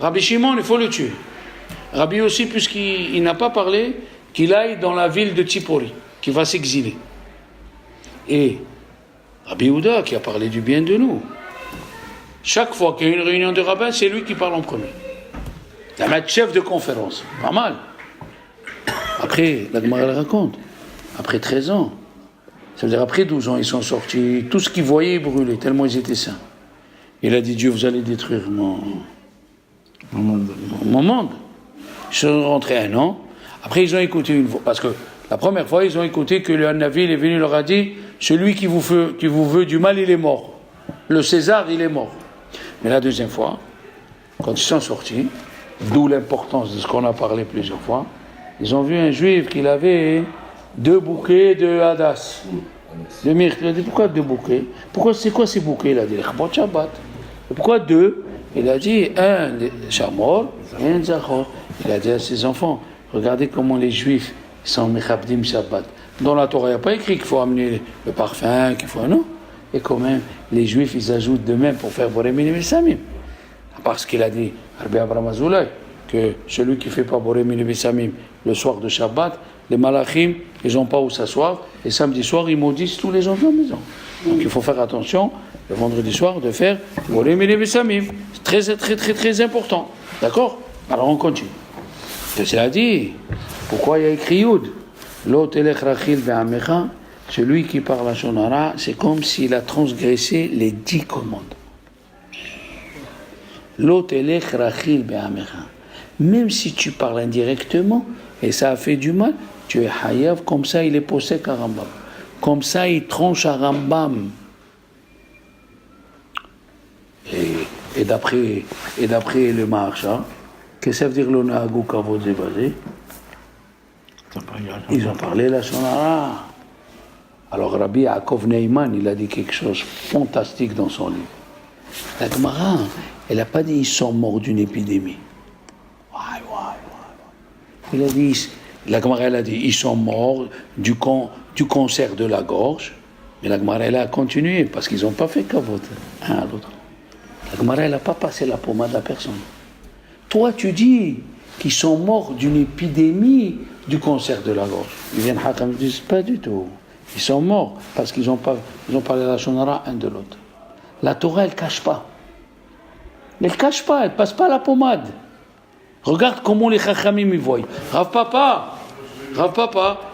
Rabbi Shimon, il faut le tuer. Rabbi aussi, puisqu'il n'a pas parlé, qu'il aille dans la ville de Tzipori, qu'il va s'exiler. Et Rabbi Ouda, qui a parlé du bien de nous, chaque fois qu'il y a une réunion de rabbins, c'est lui qui parle en premier. Il va être chef de conférence. Pas mal. Après, la Gemara elle raconte, après 13 ans, ça veut dire après 12 ans, ils sont sortis, tout ce qu'ils voyaient brûlait, tellement ils étaient saints. Il a dit, Dieu, vous allez détruire mon monde. Ils sont rentrés un an. Après, ils ont écouté une fois, parce que la première fois, ils ont écouté que le Navi est venu, leur a dit, celui qui vous veut du mal, il est mort. Le César, il est mort. Mais la deuxième fois, quand ils sont sortis, d'où l'importance de ce qu'on a parlé plusieurs fois, ils ont vu un juif qui avait 2 bouquets de hadas, de myrte. Il a dit, pourquoi 2 bouquets? C'est quoi ces bouquets? Il a dit, les Shabbat. Pourquoi 2? Il a dit, un Shamor et un Zachor. Il a dit à ses enfants, regardez comment les juifs sont mechabdim Shabbat. Dans la Torah, il n'y a pas écrit qu'il faut amener le parfum, qu'il faut, non. Et quand même, les juifs, ils ajoutent de même pour faire Boré Mini Samim. Parce qu'il a dit, Rabbi Abraham Azoulay, que celui qui ne fait pas Boré Mini Samim le soir de Shabbat, les malachim, ils n'ont pas où s'asseoir, et samedi soir, ils maudissent tous les gens de la maison. Donc il faut faire attention, le vendredi soir, de faire Boré Mini Samim. C'est très, très, très, très important. D'accord? Alors on continue. Qu'est-ce qu'il a dit? Pourquoi il y a écrit Yud? L'ot elech rachil ve'amecha, celui qui parle à Shonara, c'est comme s'il a transgressé les 10 commandes. L'ot elech rachil ve'amecha. Même si tu parles indirectement, et ça a fait du mal, tu es hayav, comme ça il est possède à Rambam. Comme ça il tranche à Rambam. Et d'après le Maharsha, qu'est-ce que ça veut dire l'onagou kavod zevazé? Ils ont parlé la Shonara. Alors Rabbi Yaakov Neiman, il a dit quelque chose de fantastique dans son livre. La Gemara, elle n'a pas dit ils sont morts d'une épidémie. Il a dit, la Gemara, elle a dit ils sont morts du cancer de la gorge. Mais la Gemara, elle a continué parce qu'ils n'ont pas fait kavod un à l'autre. La Gemara, elle n'a pas passé la pommade à personne. Toi, tu dis qu'ils sont morts d'une épidémie du cancer de la gorge. Ils viennent Hakam, ils disent pas du tout. Ils sont morts parce qu'ils ont parlé de la Shonara un de l'autre. La Torah, elle ne cache pas. Elle ne cache pas, elle ne passe pas la pommade. Regarde comment les Chachamim y voient. Rav Papa,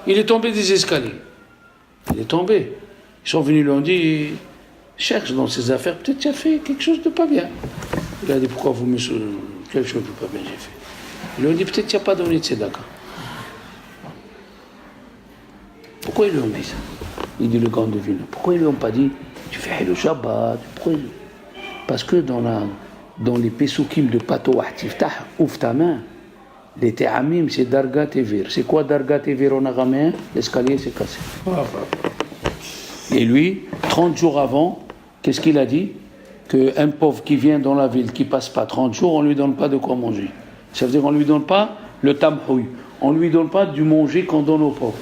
il est tombé des escaliers. Il est tombé. Ils sont venus, lui ont dit, cherche dans ses affaires, peut-être tu as fait quelque chose de pas bien. Il a dit, pourquoi vous me... Quelque chose de pas bien j'ai fait. Ils lui ont dit, peut-être tu n'as pas donné de tzedaka. Pourquoi ils lui ont dit ça? Il dit le grand devine. Pourquoi ils lui ont pas dit, tu fais le Shabbat? Parce que dans les Pesukim de Pato Ahtiftah, ouvre ta main, les Te'amim, c'est Darga Tevir. C'est quoi Darga Tevir en araméen? L'escalier s'est cassé. Et lui, 30 jours avant, qu'est-ce qu'il a dit? Qu'un pauvre qui vient dans la ville, qui passe pas 30 jours, on lui donne pas de quoi manger. Ça veut dire qu'on lui donne pas le tamhouy. On lui donne pas du manger qu'on donne aux pauvres.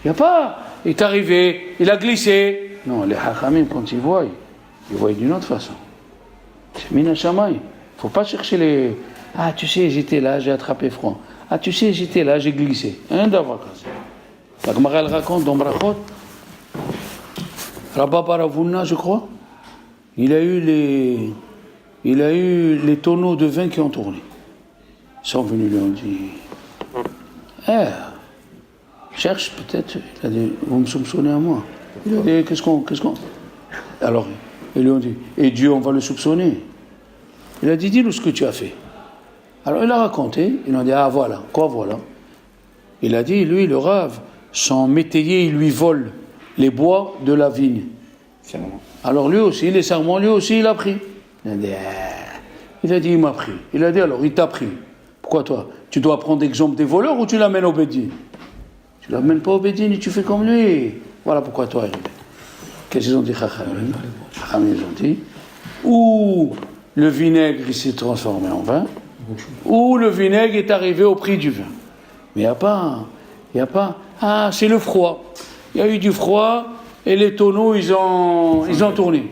Il n'y a pas, il est arrivé, il a glissé. Non, les Hachamim, quand ils voient d'une autre façon. C'est Mina Shamaï. faut pas chercher les... Ah, tu sais, j'étais là, j'ai attrapé froid. Ah, tu sais, j'étais là, j'ai glissé. Hein, d'avoir cassé. La Gemara, elle raconte dans Brachot, Rabba Baravuna, je crois, il a eu les tonneaux de vin qui ont tourné. Ils sont venus, lui ont dit, cherche peut-être, il a dit, vous me soupçonnez à moi. Il a dit, qu'est-ce qu'on... Alors, ils lui ont dit, et Dieu, on va le soupçonner. Il a dit, dis-nous ce que tu as fait. Alors il a raconté, ils ont dit, ah voilà, quoi voilà. Il a dit, lui, le rave, son métayer, il lui vole les bois de la vigne. Alors lui aussi, les serments, lui aussi, il a pris. Il a dit, il m'a pris. Il a dit, alors, il t'a pris. Pourquoi toi? Tu dois prendre exemple des voleurs ou tu l'amènes au Bédine? Tu l'amènes pas au Bédine et tu fais comme lui. Voilà pourquoi toi, qu'est-ce qu'ils ont dit, Chachamim? Chachamim, ils ont dit, ou le vinaigre, il s'est transformé en vin, ou le vinaigre est arrivé au prix du vin. Mais il n'y a pas, ah, c'est le froid. Il y a eu du froid et les tonneaux, ils ont tourné.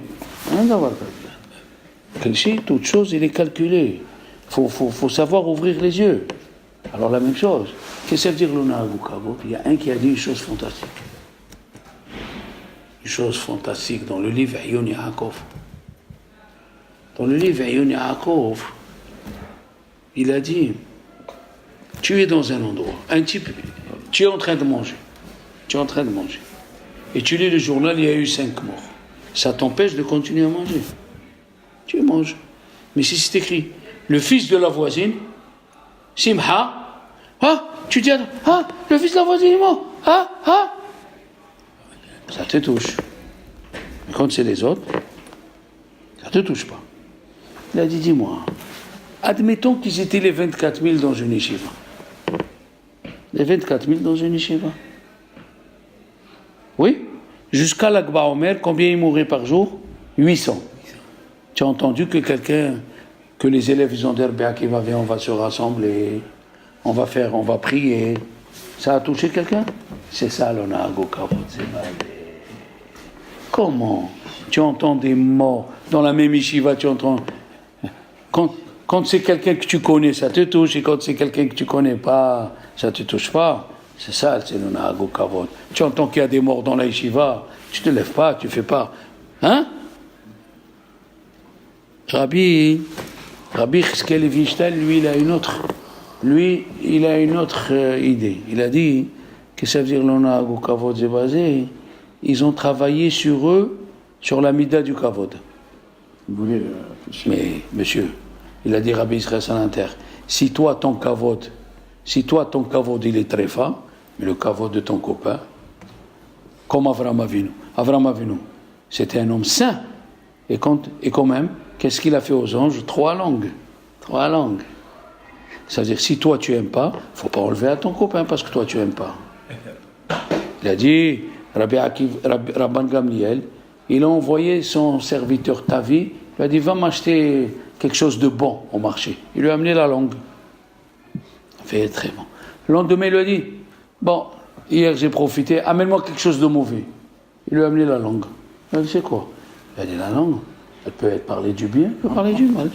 Toute chose, il est calculé. Il faut savoir ouvrir les yeux. Alors la même chose. Qu'est-ce que ça veut dire l'onagukavot? Il y a un qui a dit une chose fantastique. Une chose fantastique dans le livre Ayun Yaakov. Dans le livre Ayun Yaakov, il a dit, tu es dans un endroit, un type, tu es en train de manger. Et tu lis le journal, il y a eu 5 morts. Ça t'empêche de continuer à manger. Tu manges. Mais si c'est écrit, le fils de la voisine, Simha, tu dis, le fils de la voisine est mort, ça te touche. Mais quand c'est les autres, ça te touche pas. Il a dit, dis-moi, admettons qu'ils étaient les 24 000 dans une yeshiva. Les 24 000 dans une yeshiva. Oui? Jusqu'à l'Akba Omer, combien ils mouraient par jour? 800. Tu as entendu que les élèves, ils ont dit, on va se rassembler, on va prier. Ça a touché quelqu'un? C'est ça, l'onagukavot, c'est mal. Comment? Tu entends des morts dans la même yeshiva, tu entends... Quand c'est quelqu'un que tu connais, ça te touche, et quand c'est quelqu'un que tu connais pas, ça te touche pas. C'est ça, c'est l'onagukavot. Tu entends qu'il y a des morts dans la yeshiva, tu te lèves pas, tu fais pas. Hein? Rabbi Chizkiel Levinstein, lui, il a une autre idée. Il a dit que ça veut dire l'onagukavot c'est basé. Ils ont travaillé sur eux, sur la mida du kavod. Mais, monsieur, il a dit Rabbi Israël Salanter, si toi ton kavod, il est très fin, mais le kavod de ton copain, comme Avram Avinu. Avram Avinu, c'était un homme saint. Et quand même, qu'est-ce qu'il a fait aux anges? 3 langues. Ça veut dire, si toi tu n'aimes pas, il ne faut pas enlever à ton copain parce que toi tu n'aimes pas. Il a dit, Rabban Gamliel, il a envoyé son serviteur Tavi, il a dit, va m'acheter quelque chose de bon au marché. Il lui a amené la langue. Il fait très bon. Le lendemain, il lui a dit, bon, hier j'ai profité, amène-moi quelque chose de mauvais. Il lui a amené la langue. Il a dit, c'est quoi? Il a dit, la langue, elle peut parler du bien, elle peut parler du mal.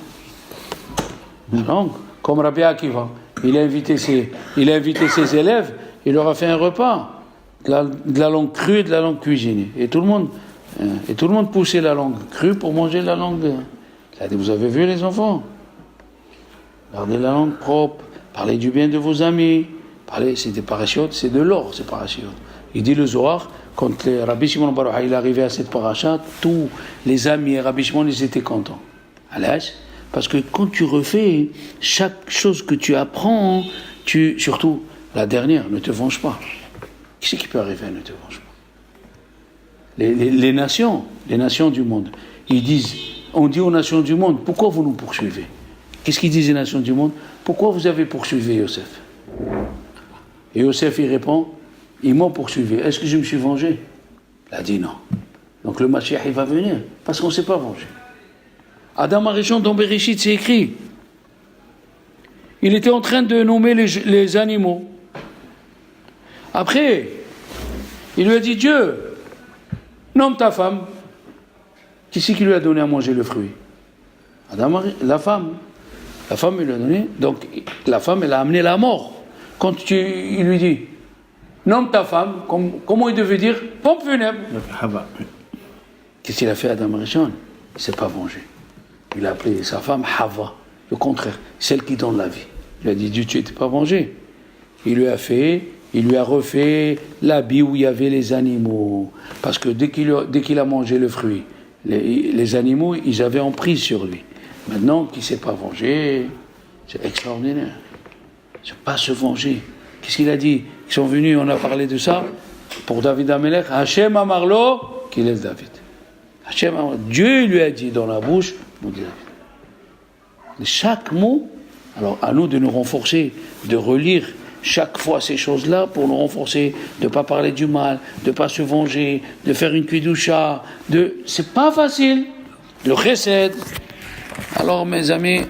La langue, comme Rabbi Akiva, il a invité ses élèves, il leur a fait un repas, de la langue crue et de la langue cuisinée. Et tout le monde poussait la langue crue pour manger la langue. Il a dit, vous avez vu les enfants? Gardez la langue propre, parlez du bien de vos amis, c'est des parachutes, c'est de l'or, ces parachutes. Il dit le Zohar, quand Rabbi Shimon Bar Yochai est arrivé à cette paracha, tous les amis et Rabbi Shimon, ils étaient contents. À l'âge, parce que quand tu refais chaque chose que tu apprends, surtout la dernière, ne te venge pas. Qui c'est qui peut arriver à ne te venge pas? Les nations du monde, on dit aux nations du monde, pourquoi vous nous poursuivez? Qu'est-ce qu'ils disent les nations du monde? Pourquoi vous avez poursuivi Yosef? Et Yosef, il répond, ils m'ont poursuivi. Est-ce que je me suis vengé? Il a dit non. Donc le Mashiach, il va venir, parce qu'on ne s'est pas vengé. Adam Arishon, dans Bereshit, c'est écrit. Il était en train de nommer les animaux. Après, il lui a dit, Dieu, nomme ta femme. Qui c'est qui lui a donné à manger le fruit? La femme. La femme, il lui a donné. Donc, la femme, elle a amené la mort. Quand il lui dit, nomme ta femme, comment il devait dire, pompe funèbre. Qu'est-ce qu'il a fait Adam Rishon? Il ne s'est pas vengé. Il a appelé sa femme Hava, le contraire, celle qui donne la vie. Il a dit, Dieu, tu n'étais pas vengé. Il lui a refait l'habit où il y avait les animaux. Parce que dès qu'il a mangé le fruit, les animaux, ils avaient emprise sur lui. Maintenant qu'il ne s'est pas vengé, c'est extraordinaire. C'est pas se venger. Qu'est-ce qu'il a dit? Ils sont venus, on a parlé de ça, pour David Amelech, Hachem Amarlo, qu'il est David. Hachem Amarlo, Dieu lui a dit dans la bouche, mon Dieu David. Chaque mot, alors à nous de nous renforcer, de relire chaque fois ces choses-là pour nous renforcer, de ne pas parler du mal, de ne pas se venger, de faire une kidusha, c'est pas facile, de chesed. Alors mes amis,